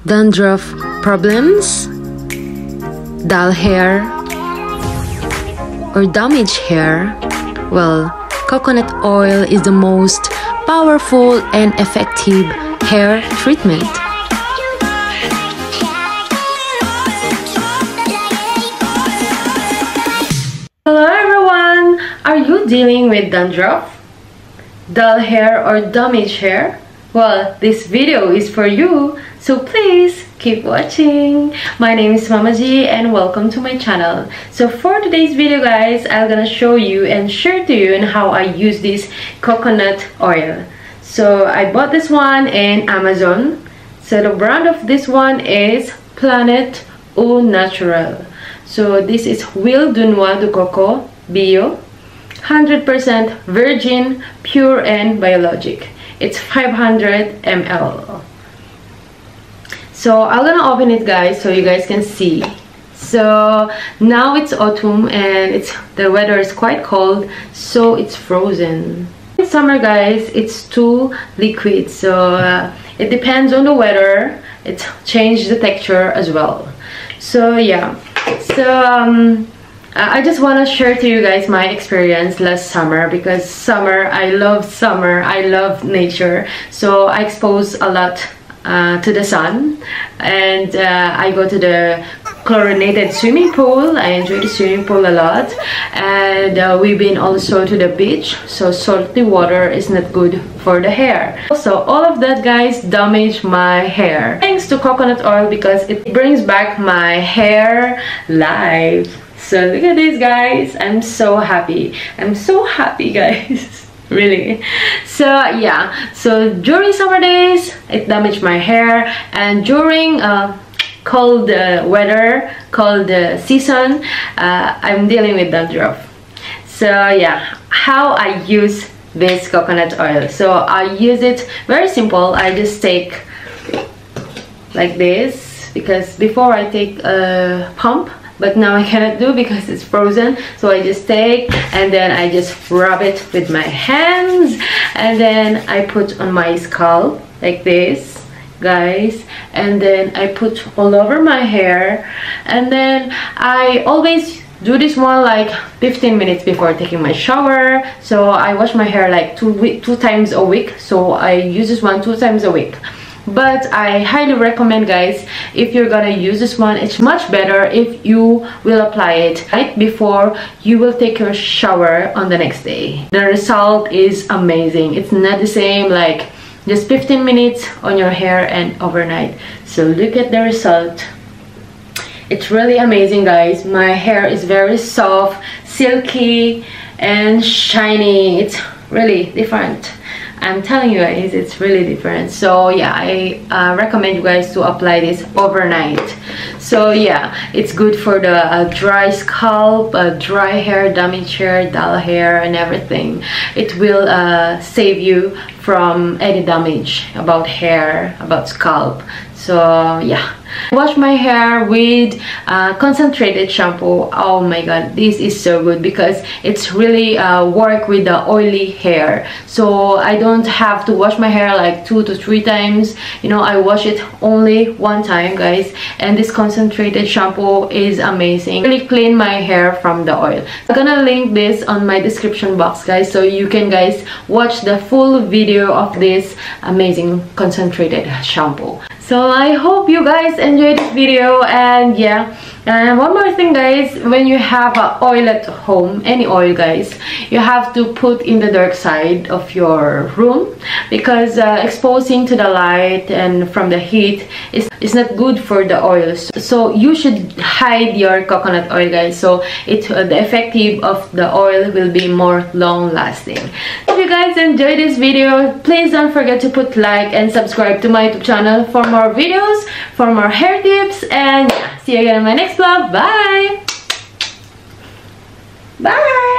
Dandruff problems, dull hair, or damaged hair? Well, coconut oil is the most powerful and effective hair treatment. Hello everyone! Are you dealing with dandruff, dull hair, or damaged hair? Well, this video is for you, so please keep watching. My name is MamaG and welcome to my channel. So for today's video guys, I'm gonna show you and share to you on how I use this coconut oil. So I bought this one in Amazon. So the brand of this one is Planète ou Naturel. So this is Huile de Noix de coco bio, 100% virgin, pure and biologic. It's 500 ml. So I'm gonna open it guys so you guys can see. So now it's autumn and the weather is quite cold, so it's frozen. In summer guys, it's too liquid, so it depends on the weather. It changes the texture as well. So yeah, so I just want to share to you guys my experience last summer, because I love nature, so I expose a lot to the sun, and I go to the chlorinated swimming pool. I enjoy the swimming pool a lot, and we've been also to the beach, so salty water is not good for the hair. So all of that guys damage my hair. Thanks to coconut oil, because it brings back my hair life. So look at this guys, I'm so happy guys. Really. So yeah, so during summer days it damaged my hair, and during cold weather, cold season, I'm dealing with dandruff. So yeah, how I use this coconut oil. So I use it very simple. I just take like this, because before I take a pump, but now I cannot do because it's frozen. So I just take and then I just rub it with my hands, and then I put on my scalp like this guys, and then I put all over my hair, and then I always do this one like 15 minutes before taking my shower. So I wash my hair like two times a week, so I use this one 2 times a week. But I highly recommend guys, if you're gonna use this one, it's much better if you will apply it right before you will take your shower on the next day. The result is amazing. It's not the same like just 15 minutes on your hair and overnight. So look at the result. It's really amazing guys. My hair is very soft, silky and shiny. It's really different. I'm telling you guys, it's really different. So yeah, I recommend you guys to apply this overnight. So yeah, it's good for the dry scalp, dry hair, damaged hair, dull hair and everything. It will save you from any damage about hair, about scalp. So yeah, wash my hair with concentrated shampoo. Oh my god, this is so good, because it's really work with the oily hair. So I don't have to wash my hair like 2 to 3 times. You know, I wash it only 1 time guys, and this concentrated shampoo is amazing. Really clean my hair from the oil. I'm gonna link this on my description box guys, so you can guys watch the full video of this amazing concentrated shampoo. So I hope you guys enjoyed this video, and yeah, and one more thing guys, when you have oil at home, any oil guys, you have to put in the dark side of your room, because exposing to the light and from the heat is not good for the oils. So you should hide your coconut oil guys, so the effective of the oil will be more long lasting. If you guys enjoyed this video, please don't forget to put like and subscribe to my YouTube channel for more videos, for more hair tips, and yeah, see you again in my next vlog. Bye! Bye!